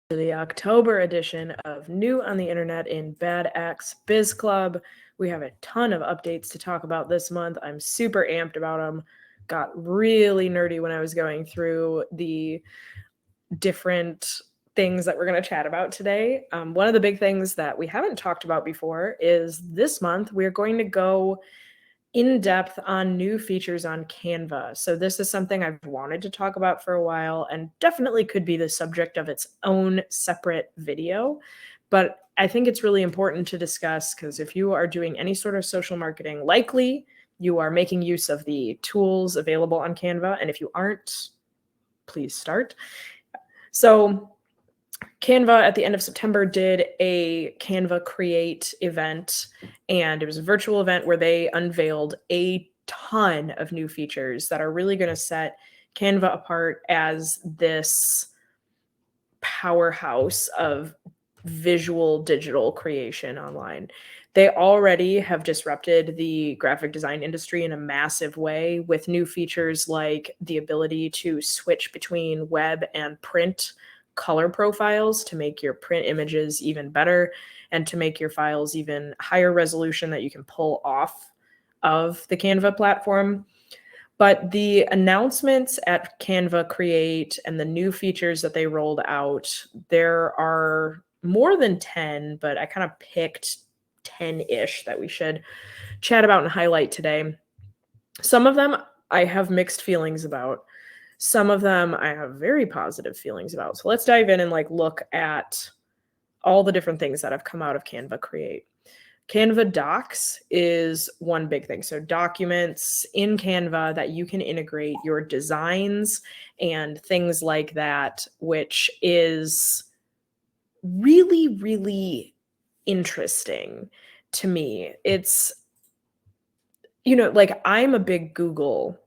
The October edition of New on the Internet in Bad Axe Biz Club. We have a ton of updates to talk about this month. I'm super amped about them. Got really nerdy when I was going through the different things that we're going to chat about today. One of the big things that we haven't talked about before is this month we're going to go in depth on new features on Canva. So this is something I've wanted to talk about for a while and definitely could be the subject of its own separate video. But I think it's really important to discuss because if you are doing any sort of social marketing, likely you are making use of the tools available on Canva. And if you aren't, please start. So Canva at the end of September did a Canva Create event, and it was a virtual event where they unveiled a ton of new features that are really going to set Canva apart as this powerhouse of visual digital creation online. They already have disrupted the graphic design industry in a massive way with new features like the ability to switch between web and print color profiles to make your print images even better and to make your files even higher resolution that you can pull off of the Canva platform. But the announcements at Canva Create and the new features that they rolled out, there are more than 10, but I kind of picked 10-ish that we should chat about and highlight today. Some of them I have mixed feelings about. Some of them I have very positive feelings about. So let's dive in and look at all the different things that have come out of Canva Create. Canva Docs is one big thing. So documents in Canva that you can integrate your designs and things like that, which is really, really interesting to me. It's, I'm a big Google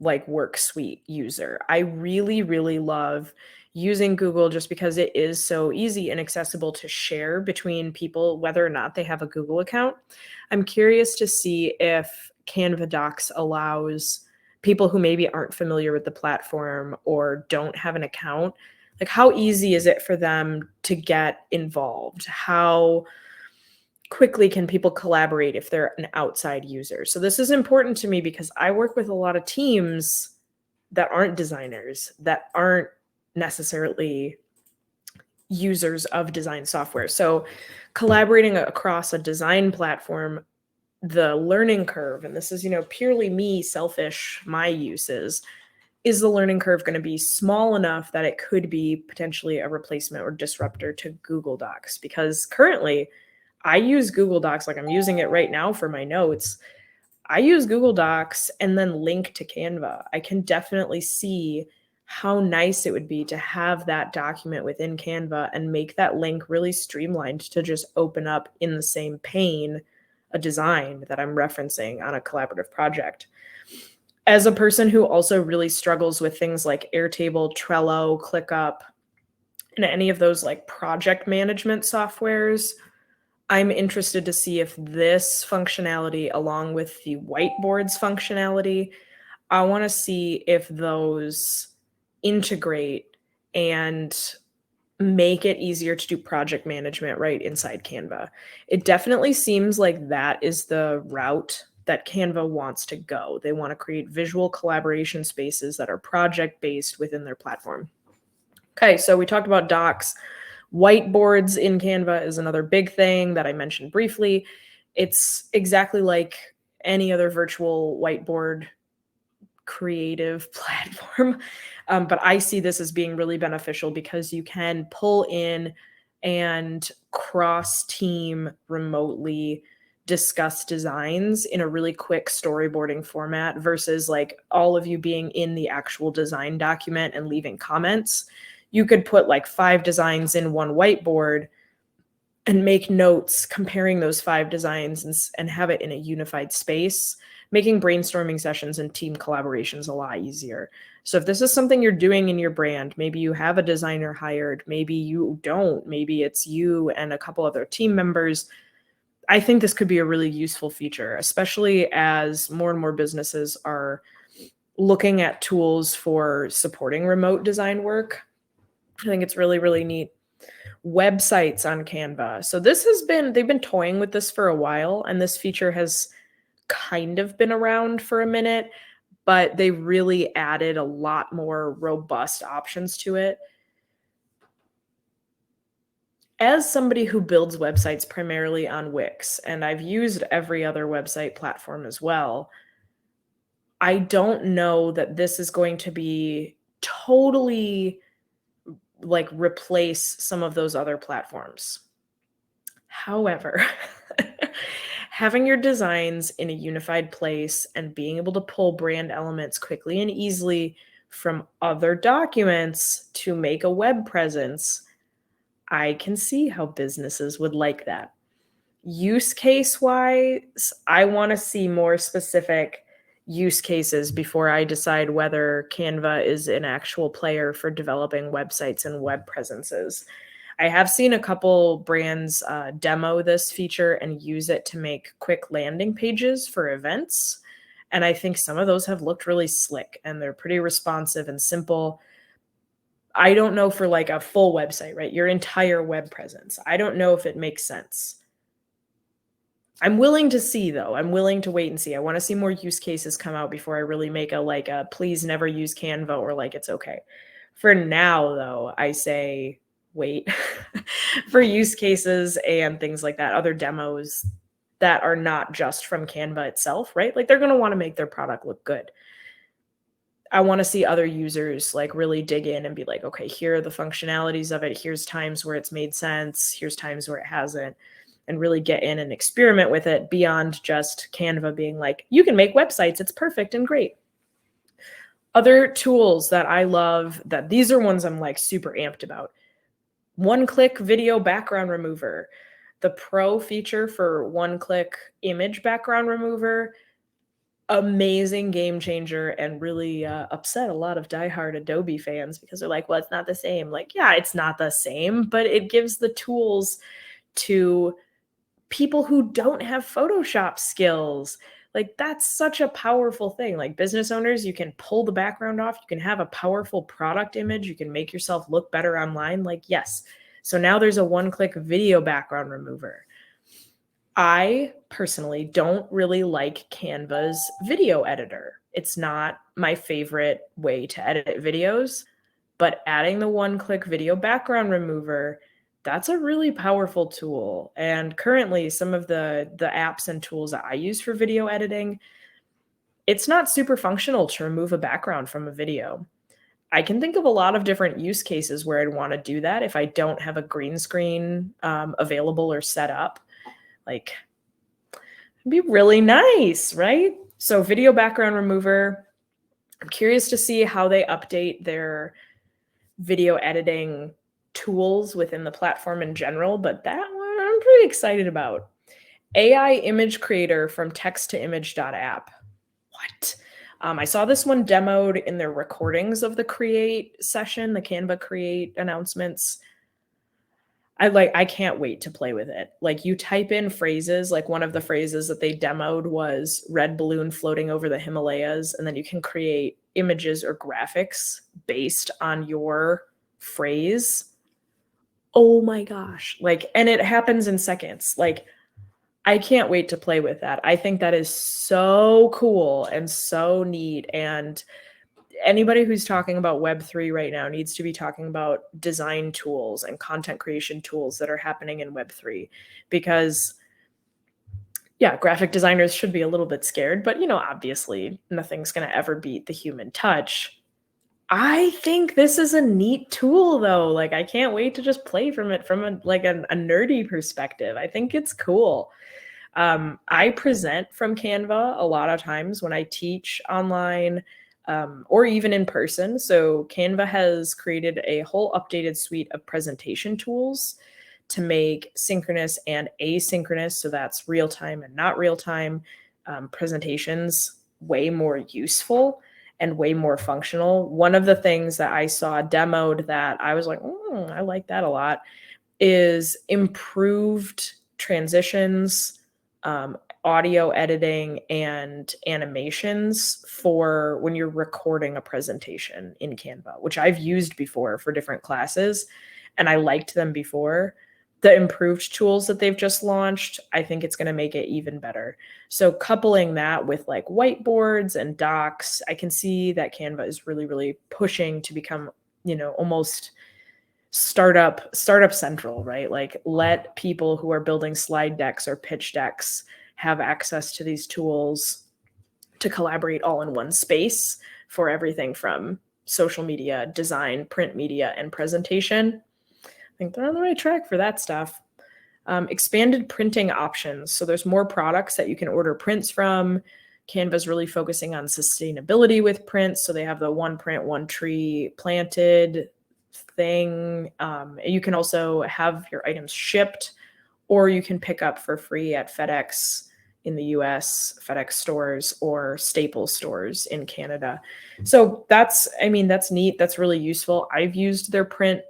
work suite user. I really, really love using Google just because it is so easy and accessible to share between people, whether or not they have a Google account. I'm curious to see if Canva Docs allows people who maybe aren't familiar with the platform or don't have an account, how easy is it for them to get involved? How quickly can people collaborate if they're an outside user? So this is important to me because I work with a lot of teams that aren't designers, that aren't necessarily users of design software. So collaborating across a design platform, the learning curve, and this is, purely me, selfish, my uses, is the learning curve going to be small enough that it could be potentially a replacement or disruptor to Google Docs? Because currently I use Google Docs, I'm using it right now for my notes. I use Google Docs and then link to Canva. I can definitely see how nice it would be to have that document within Canva and make that link really streamlined to just open up in the same pane a design that I'm referencing on a collaborative project. As a person who also really struggles with things like Airtable, Trello, ClickUp, and any of those project management softwares, I'm interested to see if this functionality, along with the Whiteboards functionality, I want to see if those integrate and make it easier to do project management right inside Canva. It definitely seems like that is the route that Canva wants to go. They want to create visual collaboration spaces that are project-based within their platform. Okay, so we talked about docs. Whiteboards in Canva is another big thing that I mentioned briefly. It's exactly like any other virtual whiteboard creative platform, but I see this as being really beneficial because you can pull in and cross-team remotely discuss designs in a really quick storyboarding format versus all of you being in the actual design document and leaving comments. You could put 5 designs in one whiteboard and make notes comparing those 5 designs and have it in a unified space, making brainstorming sessions and team collaborations a lot easier. So if this is something you're doing in your brand, maybe you have a designer hired, maybe you don't, maybe it's you and a couple other team members, I think this could be a really useful feature, especially as more and more businesses are looking at tools for supporting remote design work. I think it's really, really neat. websites on Canva. So they've been toying with this for a while, and this feature has kind of been around for a minute, but they really added a lot more robust options to it. As somebody who builds websites primarily on Wix, and I've used every other website platform as well, I don't know that this is going to be totally like replace some of those other platforms. However, having your designs in a unified place and being able to pull brand elements quickly and easily from other documents to make a web presence, I can see how businesses would like that. Use case wise, I want to see more specific use cases before I decide whether Canva is an actual player for developing websites and web presences. I have seen a couple brands demo this feature and use it to make quick landing pages for events. And I think some of those have looked really slick and they're pretty responsive and simple. I don't know for like a full website, right? Your entire web presence. I don't know if it makes sense. I'm willing to see though. I'm willing to wait and see. I want to see more use cases come out before I really make a please never use Canva or like it's okay. For now though, I say wait for use cases and things like that, other demos that are not just from Canva itself, right? Like they're going to want to make their product look good. I want to see other users like really dig in and be like, okay, here are the functionalities of it. Here's times where it's made sense. Here's times where it hasn't, and really get in and experiment with it beyond just Canva being like, you can make websites. It's perfect and great. Other tools that I love, that these are ones I'm like super amped about. One-click video background remover. The pro feature for one-click image background remover, amazing game changer, and really upset a lot of diehard Adobe fans because they're like, well, it's not the same. Like, yeah, it's not the same, but it gives the tools to people who don't have Photoshop skills. Like that's such a powerful thing. Like business owners, you can pull the background off, you can have a powerful product image, you can make yourself look better online. Like, yes. So now there's a one-click video background remover. I personally don't really like Canva's video editor. It's not my favorite way to edit videos, but adding the one-click video background remover, that's a really powerful tool. And currently some of the apps and tools that I use for video editing, it's not super functional to remove a background from a video. I can think of a lot of different use cases where I'd want to do that if I don't have a green screen available or set up. Like, it'd be really nice, right? So video background remover, I'm curious to see how they update their video editing tools within the platform in general, but that one I'm pretty excited about. AI image creator from texttoimage.app. What? I saw this one demoed in their recordings of the Create session, the Canva Create announcements. I can't wait to play with it. Like you type in phrases, like one of the phrases that they demoed was red balloon floating over the Himalayas, and then you can create images or graphics based on your phrase. Oh my gosh. Like, and it happens in seconds. Like, I can't wait to play with that. I think that is so cool and so neat. And anybody who's talking about Web3 right now needs to be talking about design tools and content creation tools that are happening in Web3, because yeah, graphic designers should be a little bit scared, but obviously nothing's going to ever beat the human touch. I think this is a neat tool though. Like I can't wait to just play from it from a nerdy perspective. I think it's cool. I present from Canva a lot of times when I teach online or even in person. So Canva has created a whole updated suite of presentation tools to make synchronous and asynchronous, so that's real time and not real time, presentations way more useful and way more functional. One of the things that I saw demoed that I was like, I like that a lot, is improved transitions, audio editing, and animations for when you're recording a presentation in Canva, which I've used before for different classes. and I liked them before. The improved tools that they've just launched, I think it's gonna make it even better. So coupling that with like whiteboards and docs, I can see that Canva is really, really pushing to become, almost startup central, right? Like let people who are building slide decks or pitch decks have access to these tools to collaborate all in one space for everything from social media, design, print media, and presentation. I think they're on the right track for that stuff. Expanded printing options. So there's more products that you can order prints from. Canva's really focusing on sustainability with prints. So they have the one print, one tree planted thing. You can also have your items shipped, or you can pick up for free at FedEx in the US, FedEx stores, or Staples stores in Canada. So that's neat. That's really useful. I've used their print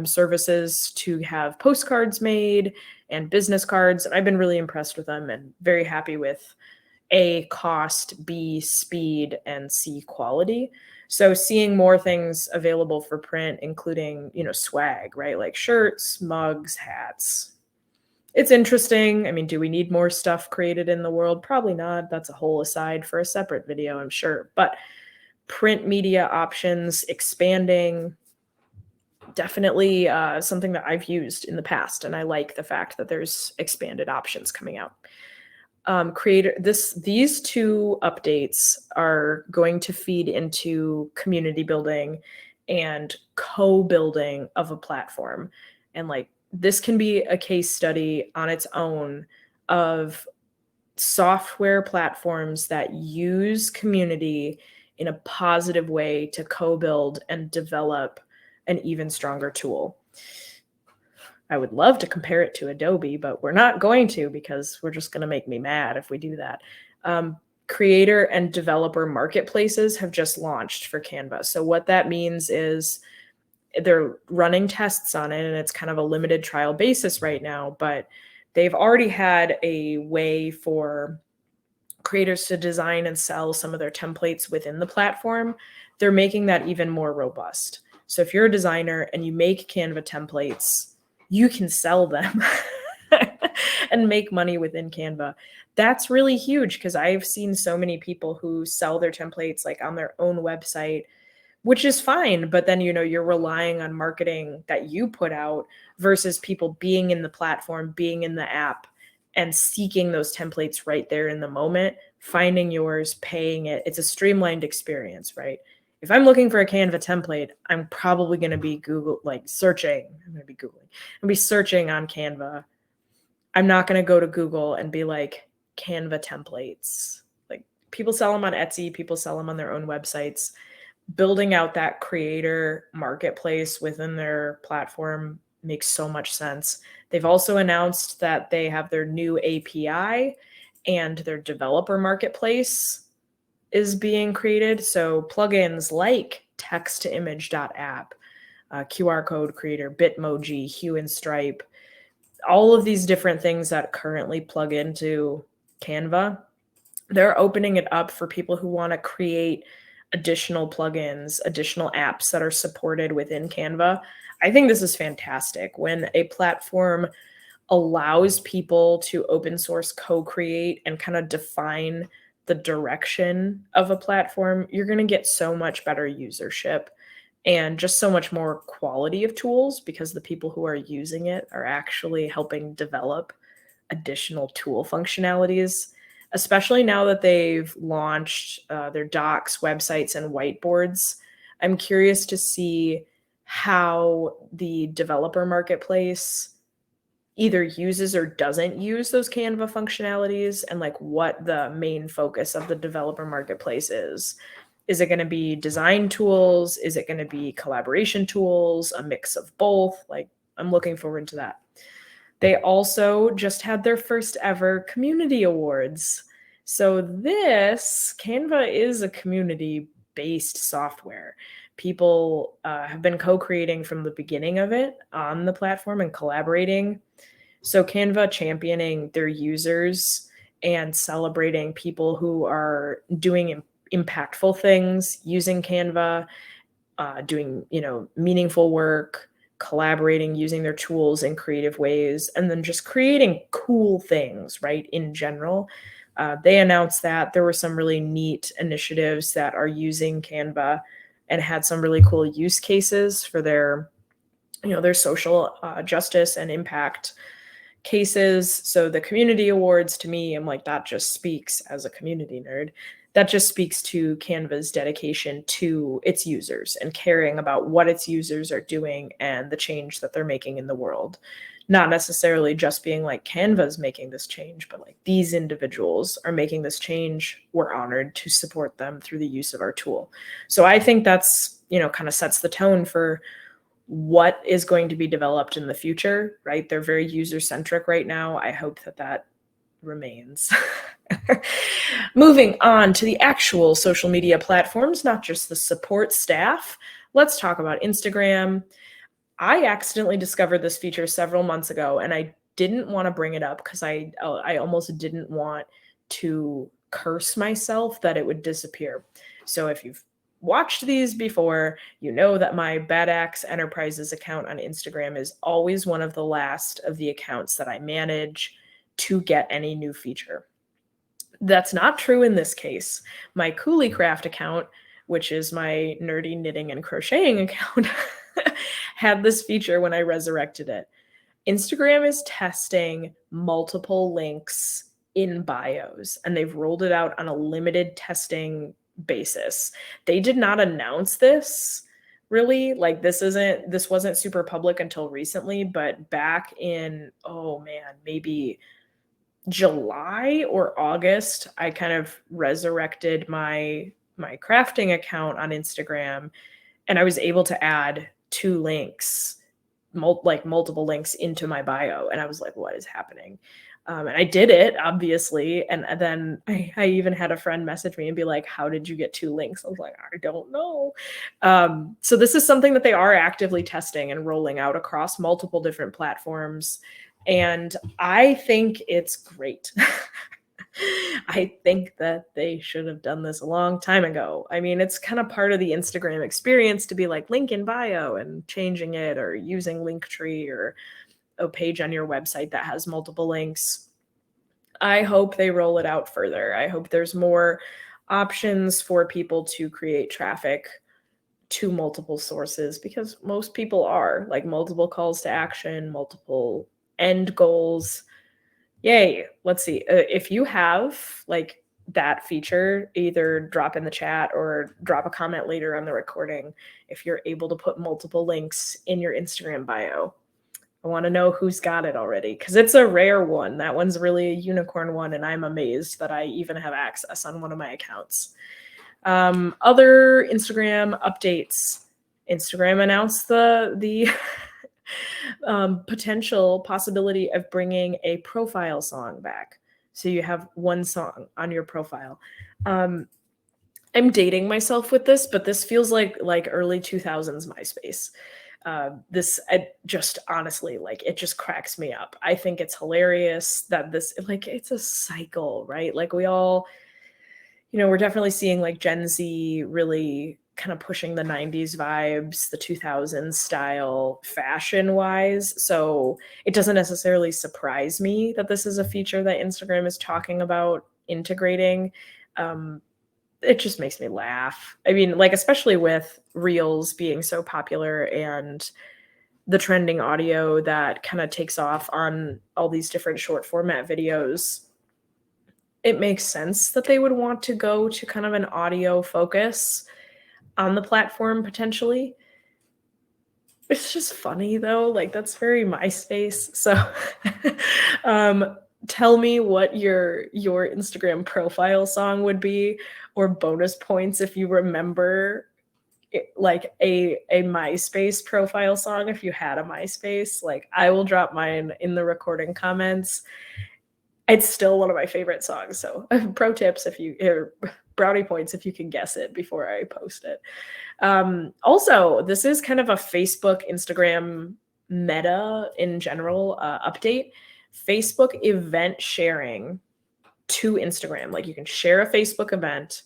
services to have postcards made and business cards, and I've been really impressed with them and very happy with A, cost, B, speed, and C, quality. So seeing more things available for print, including, swag, right? Like shirts, mugs, hats. It's interesting. I mean, do we need more stuff created in the world? Probably not. That's a whole aside for a separate video, I'm sure. But print media options expanding, definitely something that I've used in the past, and I like the fact that there's expanded options coming out. These two updates are going to feed into community building and co-building of a platform, and like this can be a case study on its own of software platforms that use community in a positive way to co-build and develop an even stronger tool. I would love to compare it to Adobe, but we're not going to because we're just going to make me mad if we do that. Creator and developer marketplaces have just launched for Canva. So what that means is they're running tests on it, and it's kind of a limited trial basis right now, but they've already had a way for creators to design and sell some of their templates within the platform. They're making that even more robust. So if you're a designer and you make Canva templates, you can sell them and make money within Canva. That's really huge because I've seen so many people who sell their templates like on their own website, which is fine. But then, you're relying on marketing that you put out versus people being in the platform, being in the app, and seeking those templates right there in the moment, finding yours, paying it. It's a streamlined experience, right? If I'm looking for a Canva template, I'm probably going to be searching. I'm going to be searching on Canva. I'm not going to go to Google and be like, Canva templates. Like, people sell them on Etsy, people sell them on their own websites. Building out that creator marketplace within their platform makes so much sense. They've also announced that they have their new API and their developer marketplace is being created. So plugins like texttoimage.app, QR code creator, Bitmoji, Hue and Stripe, all of these different things that currently plug into Canva, they're opening it up for people who want to create additional plugins, additional apps that are supported within Canva. I think this is fantastic. When a platform allows people to open source co-create and kind of define the direction of a platform, you're going to get so much better usership and just so much more quality of tools because the people who are using it are actually helping develop additional tool functionalities, especially now that they've launched their docs, websites, and whiteboards. I'm curious to see how the developer marketplace either uses or doesn't use those Canva functionalities, and like what the main focus of the developer marketplace is. Is it going to be design tools? Is it going to be collaboration tools? A mix of both? Like, I'm looking forward to that. They also just had their first ever community awards. So Canva is a community-based software. People have been co-creating from the beginning of it on the platform and collaborating. So Canva championing their users and celebrating people who are doing impactful things using Canva, doing, meaningful work, collaborating, using their tools in creative ways, and then just creating cool things, right, in general. They announced that there were some really neat initiatives that are using Canva and had some really cool use cases for their, their social justice and impact cases. So the community awards, to me, I'm like, that just speaks, as a community nerd, that just speaks to Canva's dedication to its users and caring about what its users are doing and the change that they're making in the world. Not necessarily just being like, Canva's making this change, but like, these individuals are making this change. We're honored to support them through the use of our tool. So I think that's, kind of sets the tone for what is going to be developed in the future, right? They're very user-centric right now. I hope that that remains. Moving on to the actual social media platforms, not just the support staff. Let's talk about Instagram. I accidentally discovered this feature several months ago, and I didn't want to bring it up because I almost didn't want to curse myself that it would disappear. So if you've watched these before, you know that my Bad Axe Enterprises account on Instagram is always one of the last of the accounts that I manage to get any new feature. That's not true in this case. My Coolie account, which is my nerdy knitting and crocheting account, had this feature when I resurrected it. Instagram is testing multiple links in bios, and they've rolled it out on a limited testing basis. They did not announce this really. Like, this wasn't super public until recently, but back in, maybe July or August, I kind of resurrected my crafting account on Instagram, and I was able to add 2 links, multiple links into my bio. And I was like, what is happening? And I did it, obviously. And then I even had a friend message me and be like, how did you get 2 links? I was like, I don't know. So this is something that they are actively testing and rolling out across multiple different platforms. And I think it's great. I think that they should have done this a long time ago. I mean, it's kind of part of the Instagram experience to be like, link in bio, and changing it, or using Linktree, or a page on your website that has multiple links. I hope they roll it out further. I hope there's more options for people to create traffic to multiple sources, because most people are like multiple calls to action, multiple end goals. Yay. Let's see. If you have like that feature, either drop in the chat or drop a comment later on the recording if you're able to put multiple links in your Instagram bio. I want to know who's got it already, because it's a rare one. That one's really a unicorn one, and I'm amazed that I even have access on one of my accounts. Other Instagram updates. Instagram announced the potential possibility of bringing a profile song back. So you have one song on your profile. I'm dating myself with this, but this feels like early 2000s MySpace. This just honestly, like, it just cracks me up. I think it's hilarious that this, like, it's a cycle, right? Like, we all, we're definitely seeing like Gen Z really kind of pushing the 90s vibes, the 2000s style fashion wise. So it doesn't necessarily surprise me that this is a feature that Instagram is talking about integrating. It just makes me laugh. I mean, like, especially with Reels being so popular and the trending audio that kind of takes off on all these different short format videos, it makes sense that they would want to go to kind of an audio focus on the platform potentially. It's just funny though, like, that's very MySpace. So tell me what your Instagram profile song would be, or bonus points if you remember like a MySpace profile song, if you had a MySpace. Like, I will drop mine in the recording comments. It's still one of my favorite songs. So pro tips, brownie points if you can guess it before I post it. Also, this is kind of a Facebook, Instagram meta in general update. Facebook event sharing to Instagram. Like, you can share a Facebook event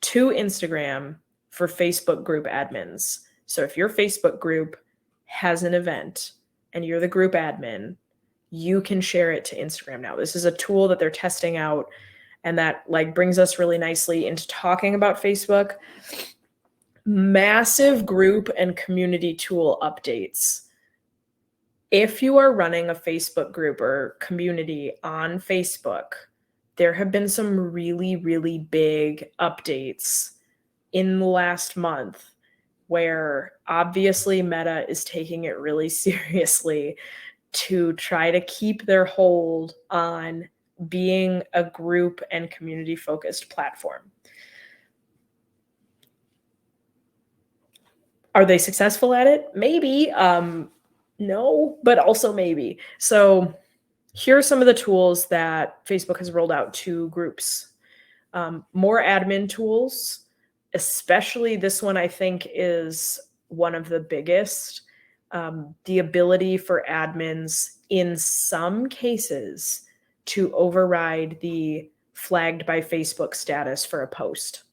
to Instagram for Facebook group admins. So if your Facebook group has an event and you're the group admin, you can share it to Instagram now. This is a tool that they're testing out, and that like brings us really nicely into talking about Facebook. Massive group and community tool updates. If you are running a Facebook group or community on Facebook, there have been some really, really big updates in the last month where obviously Meta is taking it really seriously to try to keep their hold on being a group and community focused platform. Are they successful at it? Maybe. No, but also maybe. So here are some of the tools that Facebook has rolled out to groups. More admin tools, especially this one I think is one of the biggest. The ability for admins in some cases to override the flagged by Facebook status for a post.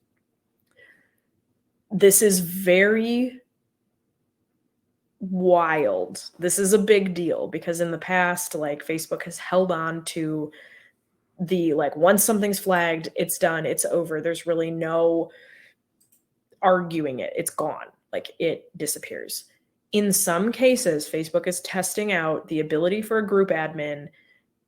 This is very wild. This is a big deal because in the past, like Facebook has held on to the like once something's flagged, it's done, it's over. There's really no arguing it. It's gone. Like it disappears. In some cases, Facebook is testing out the ability for a group admin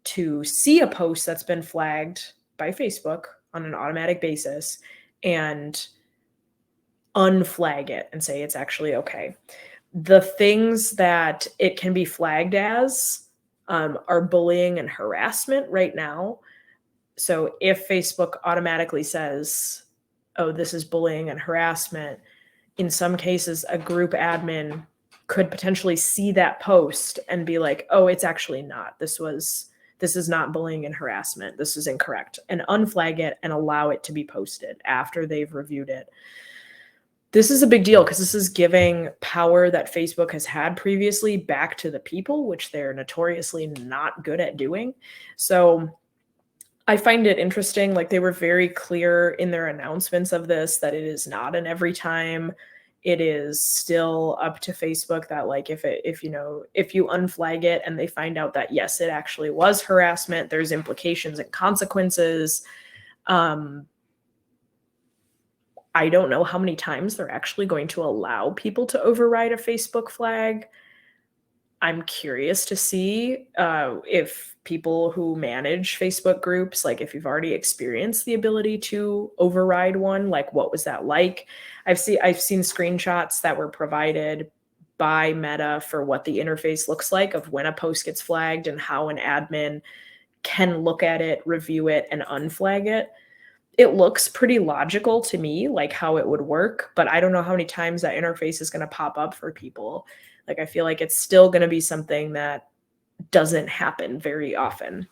to see a post that's been flagged by Facebook on an automatic basis and unflag it and say it's actually okay. The things that it can be flagged as are bullying and harassment right now. So if Facebook automatically says, oh, this is bullying and harassment, in some cases, a group admin could potentially see that post and be like, oh, it's actually not. This is not bullying and harassment. This is incorrect, and unflag it and allow it to be posted after they've reviewed it. This is a big deal because this is giving power that Facebook has had previously back to the people, which they're notoriously not good at doing. So I find it interesting. Like they were very clear in their announcements of this that it is not an every time. It is still up to Facebook that like if you unflag it and they find out that yes, it actually was harassment, there's implications and consequences. I don't know how many times they're actually going to allow people to override a Facebook flag. I'm curious to see if people who manage Facebook groups, like if you've already experienced the ability to override one, like what was that like? I've seen screenshots that were provided by Meta for what the interface looks like of when a post gets flagged and how an admin can look at it, review it, and unflag it. It looks pretty logical to me, like how it would work, but I don't know how many times that interface is going to pop up for people. Like, I feel like it's still going to be something that doesn't happen very often.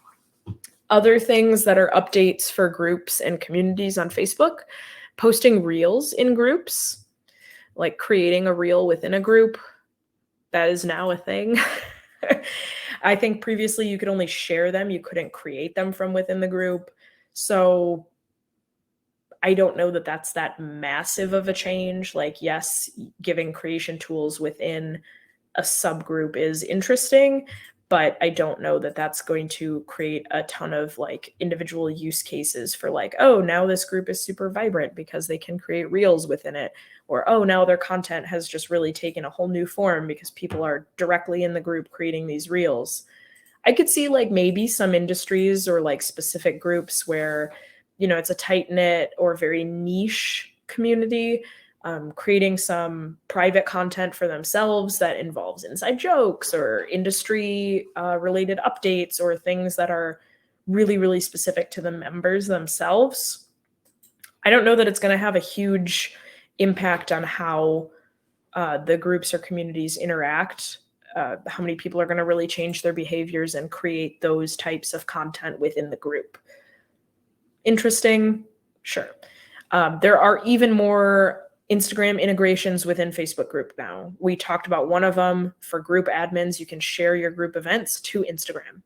Other things that are updates for groups and communities on Facebook, posting reels in groups, like creating a reel within a group. That is now a thing. I think previously you could only share them. You couldn't create them from within the group. So I don't know that that's that massive of a change. Like, yes, giving creation tools within a subgroup is interesting, but I don't know that that's going to create a ton of like individual use cases for like, oh, now this group is super vibrant because they can create reels within it. Or, oh, now their content has just really taken a whole new form because people are directly in the group creating these reels. I could see like maybe some industries or like specific groups where, you know, it's a tight-knit or very niche community, creating some private content for themselves that involves inside jokes or industry related updates or things that are really, really specific to the members themselves. I don't know that it's going to have a huge impact on how the groups or communities interact, how many people are going to really change their behaviors and create those types of content within the group. Interesting, sure. There are even more Instagram integrations within Facebook group now. We talked about one of them for group admins. You can share your group events to Instagram.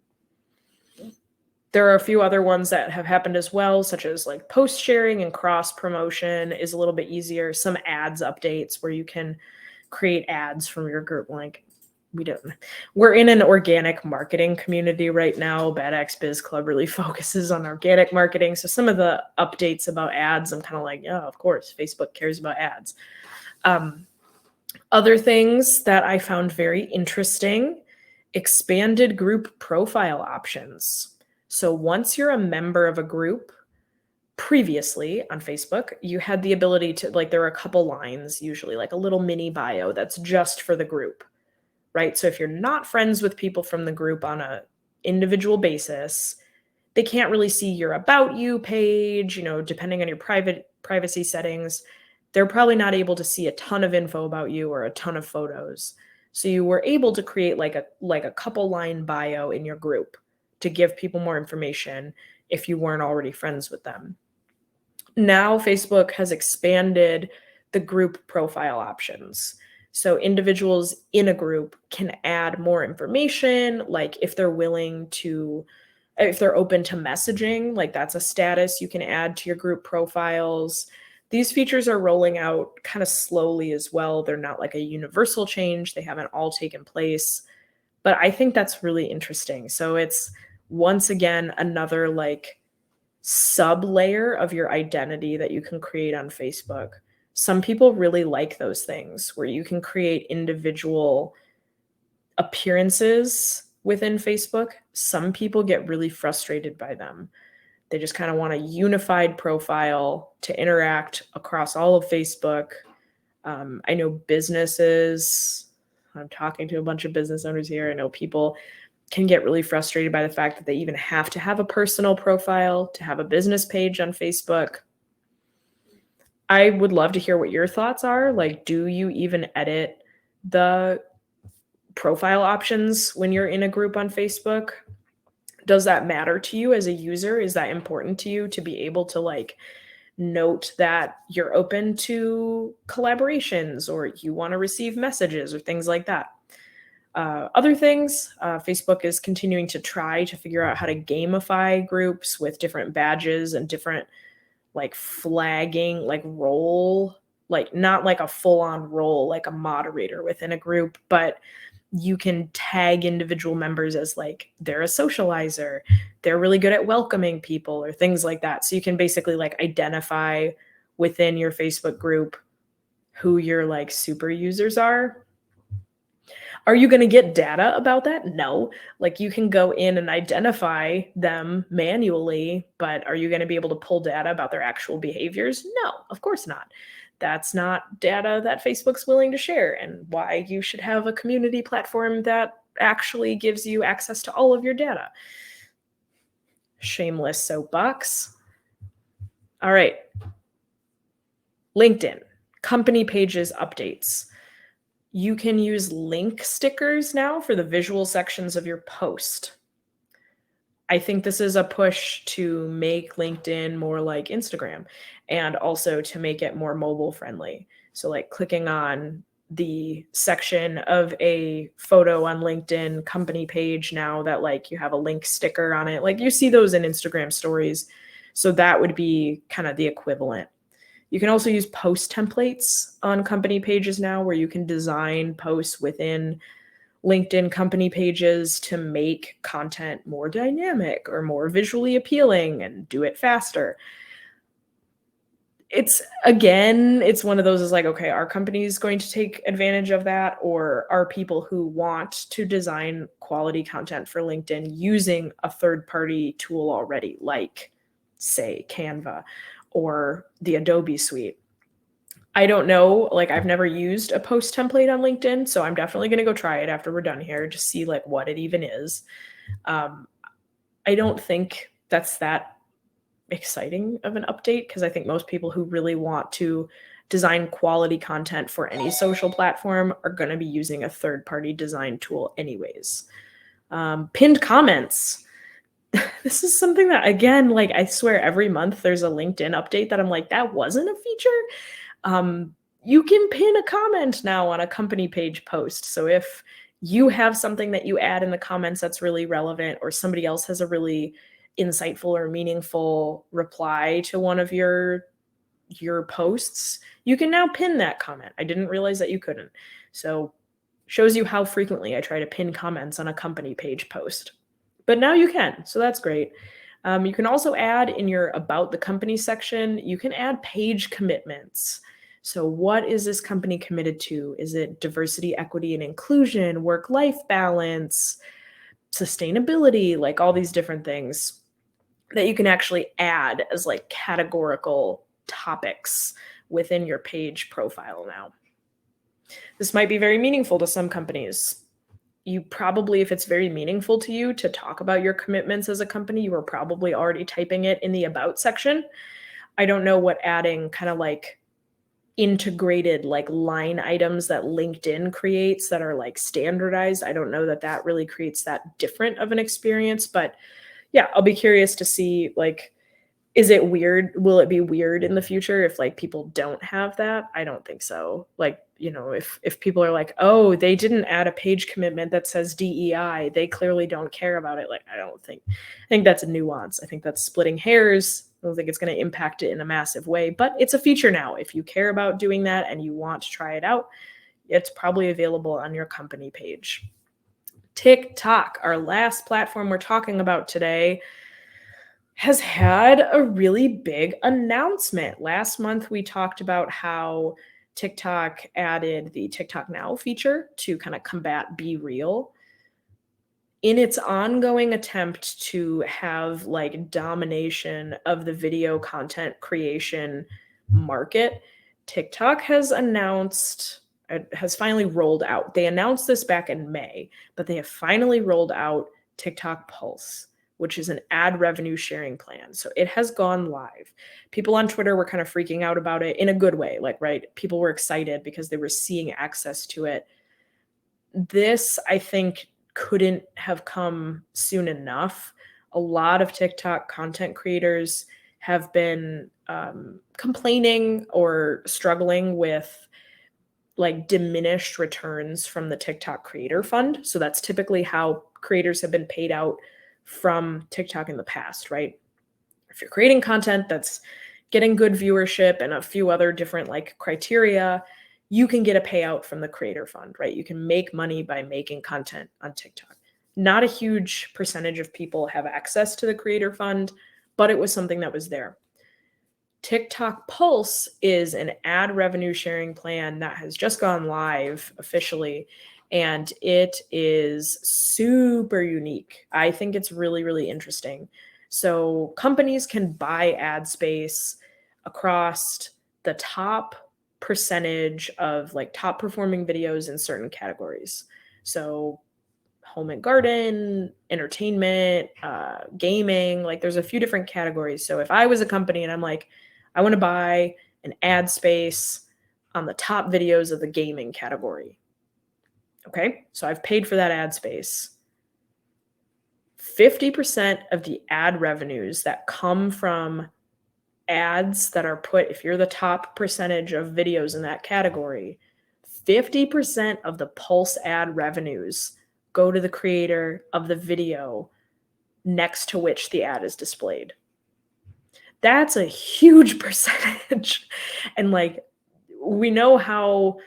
There are a few other ones that have happened as well, such as like post sharing and cross promotion is a little bit easier. Some ads updates where you can create ads from your group. Like we don't, we're in an organic marketing community right now. Bad Axe Biz Club really focuses on organic marketing. So some of the updates about ads, I'm kind of like, yeah, of course, Facebook cares about ads. Other things that I found very interesting, expanded group profile options. So once you're a member of a group, previously on Facebook, you had the ability to, like, there were a couple lines, usually like a little mini bio that's just for the group, right? So if you're not friends with people from the group on a individual basis, they can't really see your about you page, depending on your privacy settings. They're probably not able to see a ton of info about you or a ton of photos. So you were able to create like a couple line bio in your group to give people more information if you weren't already friends with them. Now Facebook has expanded the group profile options. So individuals in a group can add more information, like if they're open to messaging, like that's a status you can add to your group profiles. These features are rolling out kind of slowly as well. They're not like a universal change. They haven't all taken place, but I think that's really interesting. So it's once again another like sub layer of your identity that you can create on Facebook. Some people really like those things where you can create individual appearances within Facebook. Some people get really frustrated by them. They just kind of want a unified profile to interact across all of Facebook. I know businesses, I'm talking to a bunch of business owners here. I know people can get really frustrated by the fact that they even have to have a personal profile to have a business page on Facebook. I would love to hear what your thoughts are. Like, do you even edit the profile options when you're in a group on Facebook? Does that matter to you as a user? Is that important to you to be able to like note that you're open to collaborations or you want to receive messages or things like that? Other things, Facebook is continuing to try to figure out how to gamify groups with different badges and different like flagging, like role, like not like a full-on role, like a moderator within a group, but you can tag individual members as like they're a socializer, they're really good at welcoming people or things like that. So you can basically like identify within your Facebook group who your like super users are. Are you going to get data about that? No. Like you can go in and identify them manually, but are you going to be able to pull data about their actual behaviors? No, of course not. That's not data that Facebook's willing to share, and why you should have a community platform that actually gives you access to all of your data. Shameless soapbox. All right. LinkedIn, company pages updates. You can use link stickers now for the visual sections of your post. I think this is a push to make LinkedIn more like Instagram and also to make it more mobile friendly. So like clicking on the section of a photo on LinkedIn company page now that like you have a link sticker on it, like you see those in Instagram stories. So that would be kind of the equivalent. You can also use post templates on company pages now where you can design posts within LinkedIn company pages to make content more dynamic or more visually appealing and do it faster. It's one of those is like, okay, are companies going to take advantage of that, or are people who want to design quality content for LinkedIn using a third-party tool already, like say Canva or the Adobe Suite? I don't know. Like I've never used a post template on LinkedIn, so I'm definitely going to go try it after we're done here, just see like what it even is. I don't think that's that exciting of an update because I think most people who really want to design quality content for any social platform are going to be using a third-party design tool anyways. Pinned comments. This is something that, again, like I swear every month there's a LinkedIn update that I'm like, that wasn't a feature. You can pin a comment now on a company page post. So if you have something that you add in the comments that's really relevant, or somebody else has a really insightful or meaningful reply to one of your posts, you can now pin that comment. I didn't realize that you couldn't. So Shows you how frequently I try to pin comments on a company page post. But now you can, so that's great. You can also add in your About the Company section, you can add page commitments. So what is this company committed to? Is it diversity, equity, and inclusion, work-life balance, sustainability, like all these different things that you can actually add as like categorical topics within your page profile now. This might be very meaningful to some companies. You probably, if it's very meaningful to you to talk about your commitments as a company, you are probably already typing it in the About section. I don't know what adding kind of like integrated like line items that LinkedIn creates that are like standardized. I don't know that that really creates that different of an experience, but yeah, I'll be curious to see like, is it weird? Will it be weird in the future if like people don't have that? I don't think so. Like, you know, if people are like, oh, they didn't add a page commitment that says DEI, they clearly don't care about it. Like, I think that's a nuance. I think that's splitting hairs. I don't think it's going to impact it in a massive way, but it's a feature now. If you care about doing that and you want to try it out, it's probably available on your company page. TikTok, our last platform we're talking about today, has had a really big announcement. Last month, we talked about how TikTok added the TikTok Now feature to kind of combat Be Real. In its ongoing attempt to have like domination of the video content creation market, TikTok has finally rolled out. They announced this back in May, but they have finally rolled out TikTok Pulse, which is an ad revenue sharing plan. So it has gone live. People on Twitter were kind of freaking out about it in a good way. Like, right, people were excited because they were seeing access to it. This, I think, couldn't have come soon enough. A lot of TikTok content creators have been complaining or struggling with like diminished returns from the TikTok Creator Fund. So that's typically how creators have been paid out from TikTok in the past, right? If you're creating content that's getting good viewership and a few other different like criteria, you can get a payout from the Creator Fund, right? You can make money by making content on TikTok. Not a huge percentage of people have access to the Creator Fund, but it was something that was there. TikTok Pulse is an ad revenue sharing plan that has just gone live officially, and it is super unique. I think it's really, really interesting. So companies can buy ad space across the top percentage of like top performing videos in certain categories. So home and garden, entertainment, gaming, like there's a few different categories. So if I was a company and I'm like, I want to buy an ad space on the top videos of the gaming category. Okay, so I've paid for that ad space. 50% of the ad revenues that come from ads that are put, if you're the top percentage of videos in that category, 50% of the Pulse ad revenues go to the creator of the video next to which the ad is displayed. That's a huge percentage. And like, we know how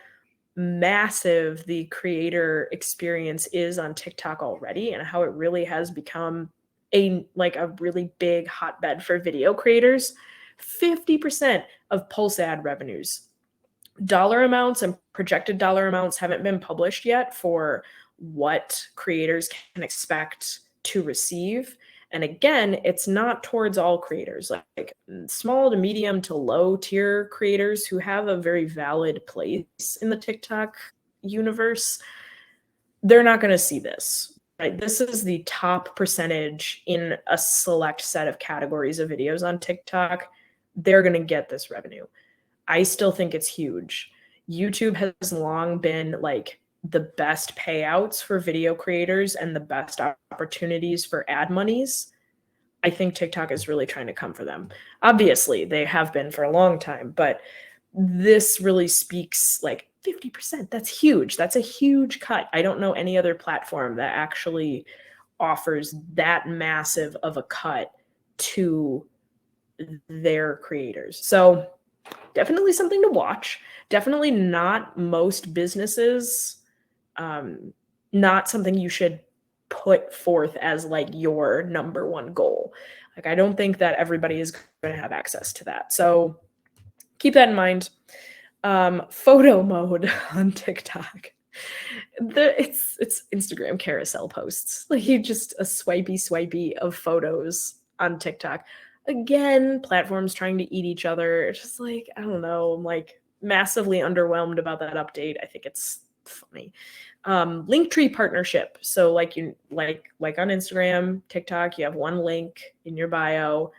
massive the creator experience is on TikTok already and how it really has become a really big hotbed for video creators. 50% of Pulse ad revenues. Dollar amounts and projected dollar amounts haven't been published yet for what creators can expect to receive. And again, it's not towards all creators, like small to medium to low tier creators who have a very valid place in the TikTok universe. They're not going to see this, right? This is the top percentage in a select set of categories of videos on TikTok. They're going to get this revenue. I still think it's huge. YouTube has long been like the best payouts for video creators and the best opportunities for ad monies. I think TikTok is really trying to come for them. Obviously, they have been for a long time, but this really speaks like 50%. That's huge. That's a huge cut. I don't know any other platform that actually offers that massive of a cut to their creators. So definitely something to watch. Definitely not most businesses not something you should put forth as like your number one goal. Like, I don't think that everybody is going to have access to that. So keep that in mind. Photo mode on TikTok. It's Instagram carousel posts. Like, you just a swipey of photos on TikTok. Again, platforms trying to eat each other. It's just like, I don't know. I'm like massively underwhelmed about that update. I think it's funny. Linktree partnership. So like on Instagram, TikTok, you have one link in your bio.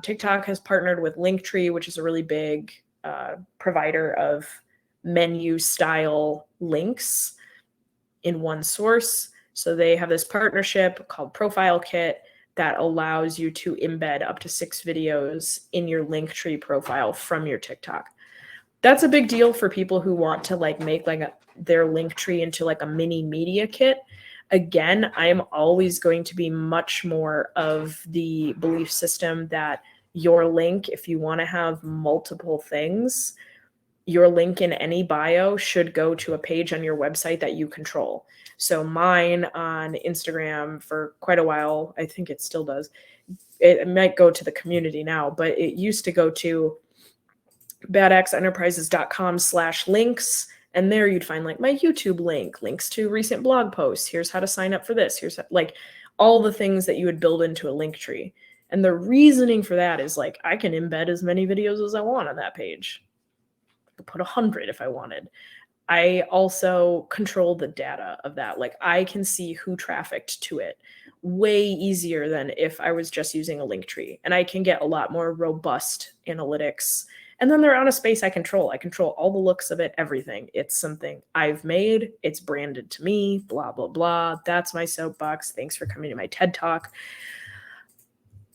TikTok has partnered with Linktree, which is a really big provider of menu style links in one source. So they have this partnership called Profile Kit that allows you to embed up to 6 videos in your Linktree profile from your TikTok. That's a big deal for people who want to like make like their Linktree into like a mini media kit. Again, I am always going to be much more of the belief system that your link, if you want to have multiple things, your link in any bio should go to a page on your website that you control. So mine on Instagram for quite a while, I think it still does. It might go to the community now, but it used to go to badaxenterprises.com/links. And there you'd find like my YouTube link, links to recent blog posts. Here's how to sign up for this. Here's like all the things that you would build into a link tree. And the reasoning for that is like, I can embed as many videos as I want on that page. I could put 100 if I wanted. I also control the data of that. Like, I can see who trafficked to it way easier than if I was just using a link tree. And I can get a lot more robust analytics. And then they're on a space I control. I control all the looks of it, everything. It's something I've made. It's branded to me, blah, blah, blah. That's my soapbox. Thanks for coming to my TED Talk.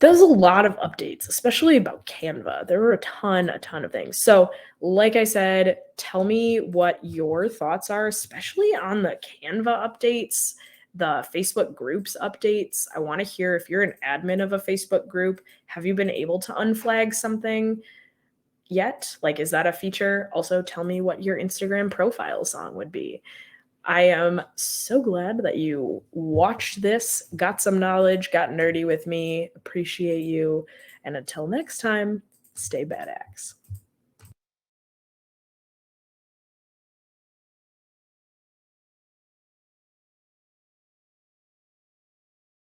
There's a lot of updates, especially about Canva. There were a ton of things. So like I said, tell me what your thoughts are, especially on the Canva updates, the Facebook groups updates. I want to hear if you're an admin of a Facebook group, have you been able to unflag something yet? Like, is that a feature? Also, tell me what your Instagram profile song would be. I am so glad that you watched this, got some knowledge, got nerdy with me. Appreciate you. And until next time, stay badass.